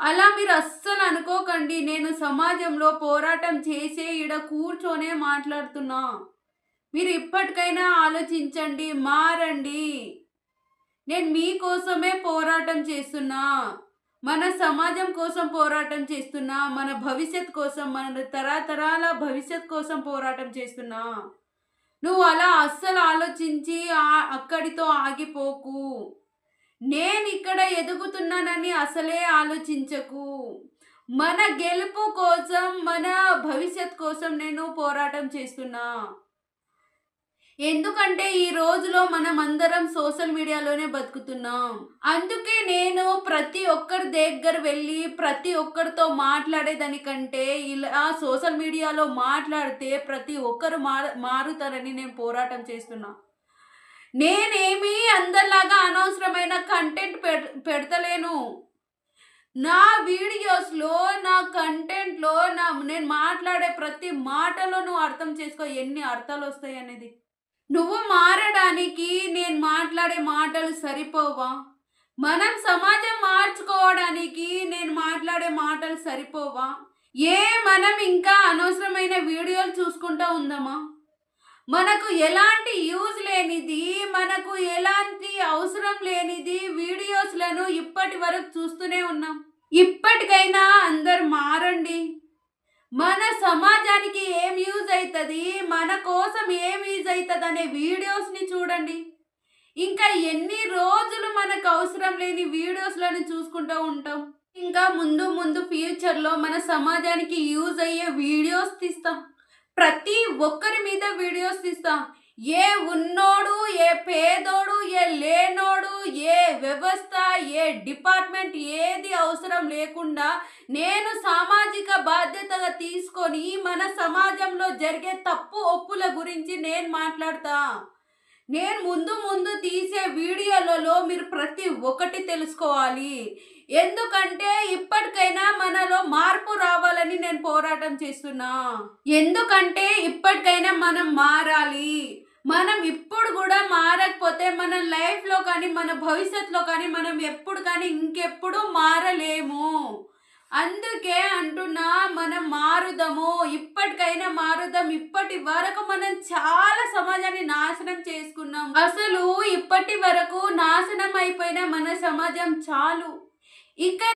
అలా మీరు అస్సలు అనుకోకండి. నేను సమాజంలో పోరాటం చేసే ఈడ కూర్చొనే మాట్లాడుతున్నా. మీరు ఇప్పటికైనా ఆలోచించండి, మారండి. నేను మీకోసమే పోరాటం చేస్తున్నా. మన సమాజం కోసం పోరాటం చేస్తున్నా. మన భవిష్యత్ కోసం, మన తరతరాల భవిష్యత్ కోసం పోరాటం చేస్తున్నా. నువ్వు అలా అస్సలు ఆలోచించి అక్కడితో ఆగిపోకు. నేనిక్కడ ఎదుగుతున్నానని అసలే ఆలోచించకు. మన గెలుపు కోసం, మన భవిష్యత్ కోసం నేను పోరాటం చేస్తున్నా. ఎందుకంటే ఈ రోజులో మనమందరం సోషల్ మీడియాలోనే బతుకుతున్నాం. అందుకే నేను ప్రతి ఒక్కరి దగ్గర వెళ్ళి, ప్రతి ఒక్కరితో మాట్లాడేదానికంటే, ఇలా సోషల్ మీడియాలో మాట్లాడితే ప్రతి ఒక్కరు మారుతారని నేను పోరాటం చేస్తున్నా. నేనేమి అందరిలాగా అనవసరమైన కంటెంట్ పెడతలేను. నా వీడియోస్‌లో, నా కంటెంట్‌లో నేను మాట్లాడే ప్రతి మాటలో నువ్వు అర్థం చేసుకో ఎన్ని అర్థాలొస్తాయనేది. నువ్వు మారడానికి నేను మాట్లాడే మాటలు సరిపోవా? మనం సమాజం మార్చుకోవడానికి నేను మాట్లాడే మాటలు సరిపోవా? మనం ఇంకా అనవసరమైన వీడియోలు చూసుకుంటా ఉందామా? మనకు ఎలాంటి యూజ్ లేనిది, మనకు ఎలాంటి అవసరం లేనిది వీడియోస్‌లను ఇప్పటి వరకు చూస్తూనే ఉన్నాం. ఇప్పటికైనా అందరూ మారండి. మన సమాజానికి ఏం యూజ్ అయితది, మన కోసం ఏం యూజ్ అయితదనే వీడియోస్‌ని చూడండి. ఇంకా ఎన్ని రోజులు మనకు అవసరం లేని వీడియోస్‌లను చూసుకుంటూ ఉంటాం. ఇంకా ముందు ముందు ఫ్యూచర్‌లో మన సమాజానికి యూజ్ అయ్యే వీడియోస్ తీస్తాం. ప్రతి ఒక్కరి మీద వీడియోస్ తీస్తాం. ఏ ఉన్నోడు, ఏ పేదోడు, ఏ లేనోడు, ఏ వ్యవస్థ, ఏ డిపార్ట్మెంట్ ఏది అవసరం లేకుండా నేను సామాజిక బాధ్యతగా తీసుకొని మన సమాజంలో జరిగే తప్పు ఒప్పుల గురించి నేను మాట్లాడతా. నేను ముందు ముందు తీసే వీడియోలలో మీరు ప్రతి ఒక్కటి తెలుసుకోవాలి. ఎందుకంటే ఇప్పటికైనా మనలో మార్పు రావాలని నేను పోరాటం చేస్తున్నా. ఎందుకంటే ఇప్పటికైనా మనం మారాలి. మనం ఇప్పుడు కూడా మారకపోతే మన లైఫ్‌లో కానీ, మన భవిష్యత్తులో కానీ మనం ఎప్పుడు కానీ ఇంకెప్పుడు మారలేము. అందుకే అంటున్నా మనం మారుదాము. ఇప్పటికైనా మారుదాం. ఇప్పటి వరకు మనం చాలా సమాజాన్ని నాశనం చేసుకున్నాం. అసలు ఇప్పటి వరకు నాశనం అయిపోయిన మన సమాజం చాలు. ఇక